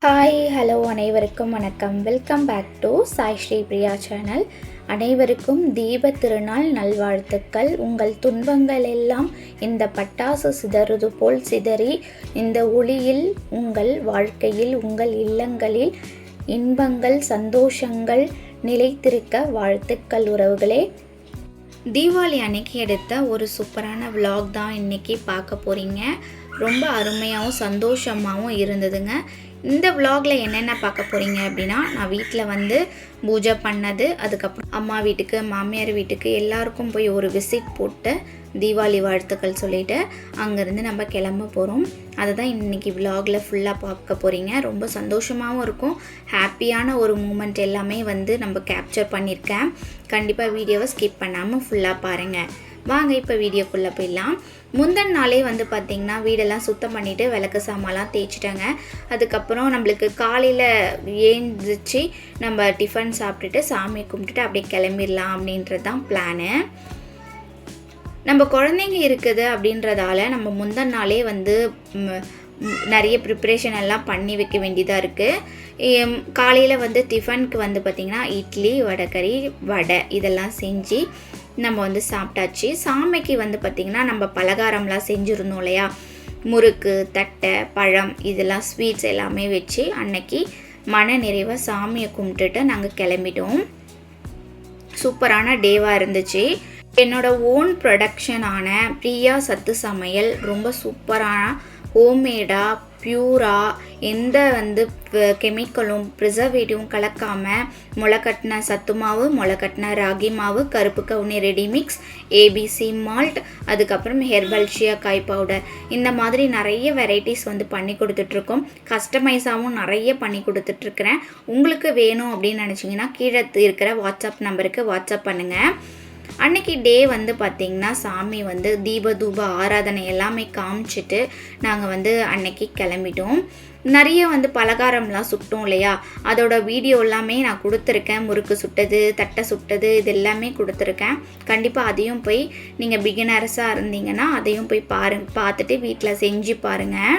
Hi hello அனைவருக்கும் வணக்கம். Welcome back to Sai Sri Priya channel. அனைவருக்கும் தீப திருநாள் நல்வாழ்த்துக்கள். உங்கள் துன்பங்கள் எல்லாம் இந்த பட்டாசு சிதறுது போல் சிதறி இந்த ஒளியில் உங்கள் வாழ்க்கையில் உங்கள் இல்லங்களில் இன்பங்கள் சந்தோஷங்கள் நிலைத்திருக்க வாழ்த்துக்கள் உறவுகளே. தீபாவளி அன்னைக்கு எடுத்த ஒரு சூப்பரான விலாக் தான் இன்றைக்கி பார்க்க போகிறீங்க. ரொம்ப அருமையாகவும் சந்தோஷமாகவும் இருந்ததுங்க. இந்த விலாகில் என்னென்ன பார்க்க போகிறீங்க அப்படின்னா, நான் வீட்டில் பூஜை பண்ணது, அதுக்கப்புறம் அம்மா வீட்டுக்கு மாமியார் வீட்டுக்கு எல்லாருக்கும் போய் ஒரு விசிட் போட்டு தீபாவளி வாழ்த்துக்கள் சொல்லிவிட்டு அங்கேருந்து நம்ம கிளம்ப போகிறோம். அதை தான் இன்றைக்கி விலாகில் ஃபுல்லாக பார்க்க போகிறீங்க. ரொம்ப சந்தோஷமாகவும் இருக்கும். ஹாப்பியான ஒரு மூமெண்ட் எல்லாமே நம்ம கேப்சர் பண்ணியிருக்கேன். கண்டிப்பாக வீடியோவை ஸ்கிப் பண்ணாமல் ஃபுல்லாக பாருங்கள். வாங்க இப்போ வீடியோக்குள்ளே போயிடலாம். முந்தின நாளே பார்த்திங்கன்னா வீடெல்லாம் சுத்தம் பண்ணிவிட்டு விளக்கு சாமான்லாம் தேய்ச்சிட்டாங்க. அதுக்கப்புறம் நம்மளுக்கு காலையில் ஏந்திரிச்சு நம்ம டிஃபன் சாப்பிட்டுட்டு சாமி கும்பிட்டுட்டு அப்படியே கிளம்பிடலாம் அப்படின்றது தான் பிளானு. நம்ம குழந்தைங்க இருக்குது அப்படின்றதால நம்ம முந்தின நாளே நிறைய ப்ரிப்ரேஷன் எல்லாம் பண்ணி வைக்க வேண்டியதாக இருக்குது. காலையில் டிஃபனுக்கு பார்த்திங்கன்னா இட்லி, வடைக்கறி, வடை இதெல்லாம் செஞ்சு நம்ம சாப்பிட்டாச்சு. சாமிக்கு பார்த்திங்கன்னா நம்ம பலகாரம்லாம் செஞ்சுருந்தோம் இல்லையா, முறுக்கு, தட்டை, பழம் இதெல்லாம் ஸ்வீட்ஸ் எல்லாமே வச்சு அன்னைக்கு மன நிறைவாக சாமியை கும்பிட்டுட்டு நாங்கள் கிளம்பிட்டோம். சூப்பரான டேவாக இருந்துச்சு. என்னோடய ஓன் ப்ரொடக்ஷனான பிரியா சத்து சமையல் ரொம்ப சூப்பரான ஹோம்மேடாக பியூராக எந்த கெமிக்கலும் ப்ரிசர்வேட்டிவும் கலக்காமல் முளைக்கட்டின சத்து மாவு, முளைக்கட்டின ராகி மாவு, கருப்பு கவுனி ரெடிமிக்ஸ், ஏபிசி மால்ட், அதுக்கப்புறம் ஹெர்பல் ஷியாக்காய் பவுடர், இந்த மாதிரி நிறைய வெரைட்டிஸ் பண்ணி கொடுத்துட்ருக்கோம். கஸ்டமைஸாகவும் நிறைய பண்ணி கொடுத்துட்ருக்குறேன். உங்களுக்கு வேணும் அப்படின்னு நினச்சிங்கன்னா கீழே இருக்கிற வாட்ஸ்அப் நம்பருக்கு வாட்ஸ்அப் பண்ணுங்கள். அன்னைக்கு டே பார்த்திங்கன்னா சாமி தீப தூப ஆராதனை எல்லாமே காமிச்சிட்டு நாங்கள் அன்னைக்கு கிளம்பிட்டோம். நிறைய பலகாரம்லாம் சுட்டோம் இல்லையா, அதோட வீடியோ எல்லாமே நான் கொடுத்துருக்கேன். முறுக்கு சுட்டது, தட்டை சுட்டது இது எல்லாமே கொடுத்துருக்கேன். கண்டிப்பாக அதையும் போய் நீங்கள் பிகினர்ஸாக இருந்தீங்கன்னா அதையும் போய் பார்த்துட்டு வீட்டில் செஞ்சு பாருங்கள்.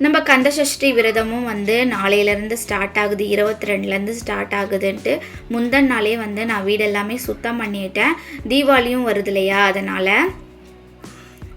நம்ம கந்தசஷ்டி விரதமும் நாளையிலேருந்து ஸ்டார்ட் ஆகுது, 22லேருந்து ஸ்டார்ட் ஆகுதுன்ட்டு முந்தின நாளே நான் வீடெல்லாமே சுத்தம் பண்ணிட்டேன். தீபாவளியும் வருது இல்லையா, அதனால்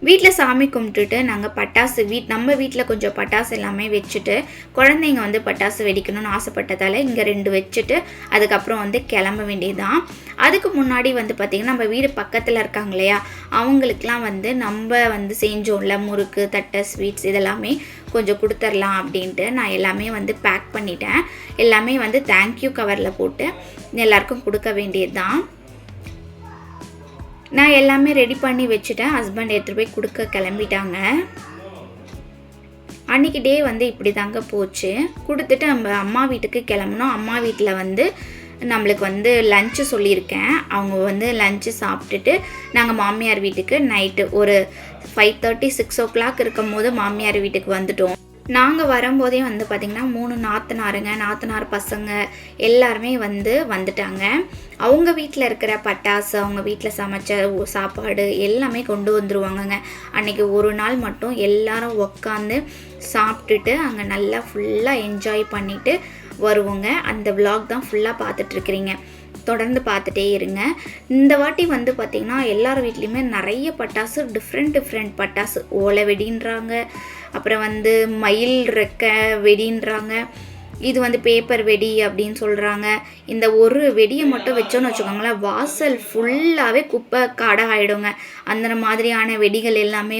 வீட்டில் சாமி கும்பிட்டுட்டு நாங்கள் பட்டாசு நம்ம வீட்டில் கொஞ்சம் பட்டாசு எல்லாமே வச்சுட்டு குழந்தைங்க பட்டாசு வெடிக்கணும்னு ஆசைப்பட்டதால் இங்கே 2 வச்சுட்டு அதுக்கப்புறம் கிளம்ப வேண்டியது தான். அதுக்கு முன்னாடி பார்த்திங்கன்னா நம்ம வீடு பக்கத்தில் இருக்காங்க இல்லையா, அவங்களுக்கெலாம் நம்ம செஞ்சோம்ல முறுக்கு, தட்டை, ஸ்வீட்ஸ் இதெல்லாமே கொஞ்சம் கொடுத்துர்லாம் அப்படின்ட்டு நான் எல்லாமே பேக் பண்ணிட்டேன். எல்லாமே தேங்க்யூ கவரில் போட்டு எல்லாருக்கும் கொடுக்க வேண்டியது தான். நான் எல்லாமே ரெடி பண்ணி வச்சுட்டேன். ஹஸ்பண்ட் எடுத்துகிட்டு போய் கொடுக்க கிளம்பிட்டாங்க. அன்றைக்கி டே இப்படி தாங்க போச்சு. கொடுத்துட்டு நம்ம அம்மா வீட்டுக்கு கிளம்புனோம். அம்மா வீட்டில் நம்மளுக்கு லஞ்சு சொல்லியிருக்கேன். அவங்க லஞ்சு சாப்பிட்டுட்டு நாங்கள் மாமியார் வீட்டுக்கு நைட்டு ஒரு 5:30 6 o'clock இருக்கும் போது மாமியார் வீட்டுக்கு வந்துட்டோம். நாங்கள் வரும்போதே பார்த்திங்கன்னா 3 நாத்தனார் பசங்க எல்லாருமே வந்துட்டாங்க. அவங்க வீட்டில் இருக்கிற பட்டாசு, அவங்க வீட்டில் சமைச்ச சாப்பாடு எல்லாமே கொண்டு வந்துருவாங்கங்க. அன்றைக்கி ஒரு நாள் மட்டும் எல்லாரும் உக்காந்து சாப்பிட்டுட்டு அங்கே நல்லா ஃபுல்லாக என்ஜாய் பண்ணிவிட்டு வருவோங்க. அந்த விலாக் தான் ஃபுல்லாக பார்த்துட்ருக்குறீங்க. தொடர்ந்து பார்த்துட்டே இருங்க. இந்த வாட்டி பார்த்திங்கன்னா எல்லார் வீட்லேயுமே நிறைய பட்டாசு, டிஃப்ரெண்ட் பட்டாசு, ஓலை வெடின்றாங்க, அப்புறம் மயில் ரெக்க வெடின்றாங்க, இது பேப்பர் வெடி அப்படின்னு சொல்கிறாங்க. இந்த ஒரு வெடியை மட்டும் வச்சோன்னு வச்சுக்கோங்களேன், வாசல் ஃபுல்லாகவே குப்பை காடாக ஆகிடுங்க. அந்த மாதிரியான வெடிகள் எல்லாமே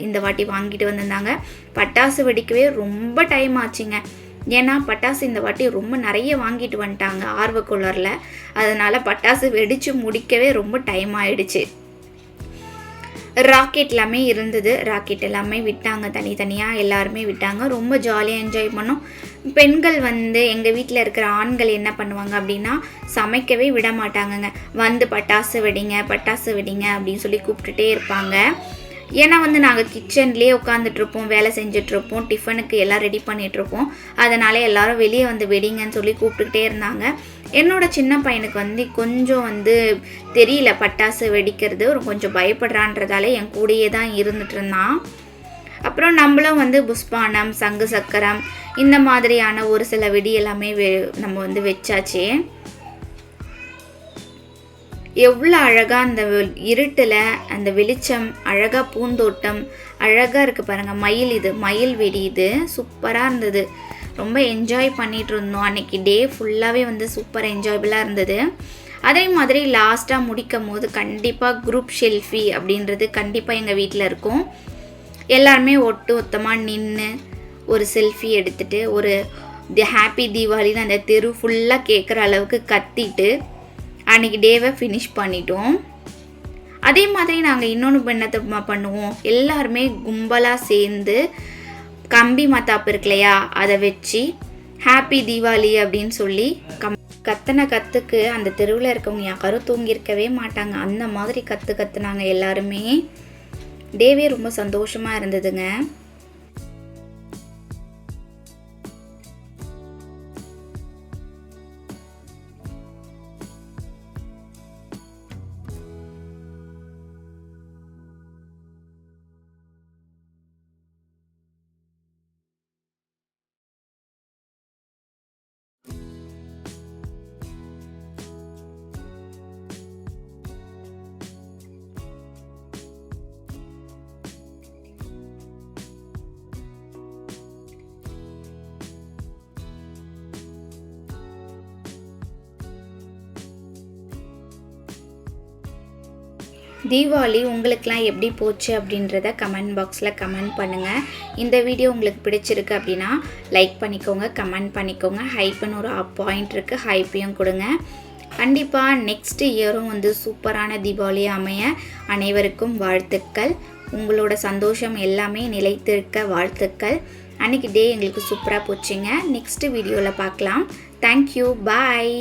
இந்த வாட்டி வாங்கிட்டு வந்திருந்தாங்க. பட்டாசு வெடிக்கவே ரொம்ப டைம் ஆச்சுங்க. ஏன்னா பட்டாசு இந்த வாட்டி ரொம்ப நிறைய வாங்கிட்டு வந்துட்டாங்க ஆர்வக்குள்ளரில். அதனால் பட்டாசு வெடித்து முடிக்கவே ரொம்ப டைம் ஆகிடுச்சு. ராக்கெட் எல்லாமே இருந்தது. ராக்கெட் எல்லாமே விட்டாங்க, தனித்தனியாக எல்லாருமே விட்டாங்க. ரொம்ப ஜாலியாக என்ஜாய் பண்ணோம். பெண்கள் எங்கள் வீட்டில் இருக்கிற ஆண்கள் என்ன பண்ணுவாங்க அப்படின்னா சமைக்கவே விட மாட்டாங்கங்க. பட்டாசு வெடிங்க அப்படின்னு சொல்லி கூப்பிட்டுட்டே இருப்பாங்க. ஏன்னா நாங்கள் கிச்சன்லேயே உட்காந்துட்ருப்போம், வேலை செஞ்சிட்ருப்போம், டிஃபனுக்கு எல்லாம் ரெடி பண்ணிகிட்ருப்போம். அதனால் எல்லோரும் வெளியே வெடிங்கன்னு சொல்லி கூப்பிட்டுக்கிட்டே இருந்தாங்க. என்னோடய சின்ன பையனுக்கு கொஞ்சம் தெரியல பட்டாசு வெடிக்கிறது, கொஞ்சம் பயப்படுறான்றதால என் கூடயே தான் இருந்துட்டு இருந்தான். அப்புறம் நம்மளும் வந்து புஷ்பானம், சங்கு சக்கரம் இந்த மாதிரியான ஒரு சில வெடி எல்லாமே நம்ம வந்து வச்சாச்சு. எவ்வளோ அழகாக அந்த இருட்டில் அந்த வெளிச்சம், அழகாக பூந்தோட்டம் அழகாக இருக்குது பாருங்கள். மயில், இது மயில் வெடி, இது சூப்பராக இருந்தது. ரொம்ப என்ஜாய் பண்ணிகிட்டு இருந்தோம். அன்றைக்கி டே ஃபுல்லாகவே வந்து சூப்பர் என்ஜாயபிளாக இருந்தது. அதே மாதிரி லாஸ்ட்டாக முடிக்கும் போது கண்டிப்பாக குரூப் ஷெல்ஃபி அப்படின்றது கண்டிப்பாக எங்கள் வீட்டில் இருக்கும். எல்லாருமே ஒட்டுமொத்தமாக நின்று ஒரு செல்ஃபி எடுத்துகிட்டு ஒரு ஹாப்பி தீபாவளின்னு அந்த தெரு ஃபுல்லாக கேட்குற அளவுக்கு கத்திட்டு அன்றைக்கி டேவை ஃபினிஷ் பண்ணிட்டோம். அதே மாதிரி நாங்கள் இன்னொன்று என்னத்தை பண்ணுவோம், எல்லாருமே கும்பலாக சேர்ந்து கம்பி மத்தாப்பு இருக்கு இல்லையா, அதை வச்சு ஹாப்பி தீபாவளி அப்படின்னு சொல்லி கத்தின கத்துக்கு அந்த தெருவில் இருக்கவங்க யாரும் தூங்கியிருக்கவே மாட்டாங்க. அந்த மாதிரி கத்துனாங்க எல்லாருமே. டேவே ரொம்ப சந்தோஷமாக இருந்ததுங்க. தீபாவளி உங்களுக்கெலாம் எப்படி போச்சு அப்படின்றத கமெண்ட் பாக்ஸில் கமெண்ட் பண்ணுங்கள். இந்த வீடியோ உங்களுக்கு பிடிச்சிருக்கு அப்படின்னா லைக் பண்ணிக்கோங்க, கமெண்ட் பண்ணிக்கோங்க. ஹைப்புன்னு ஒரு பாயிண்ட் இருக்குது, ஹைப்பையும் கொடுங்க. கண்டிப்பாக நெக்ஸ்ட் இயரும் வந்து சூப்பரான தீபாவளி அமைய அனைவருக்கும் வாழ்த்துக்கள். உங்களோட சந்தோஷம் எல்லாமே நிலைத்திருக்க வாழ்த்துக்கள். அன்றைக்கி டே எங்களுக்கு சூப்பராக போச்சுங்க. நெக்ஸ்ட் வீடியோவில் பார்க்கலாம். தேங்க்யூ, பாய்.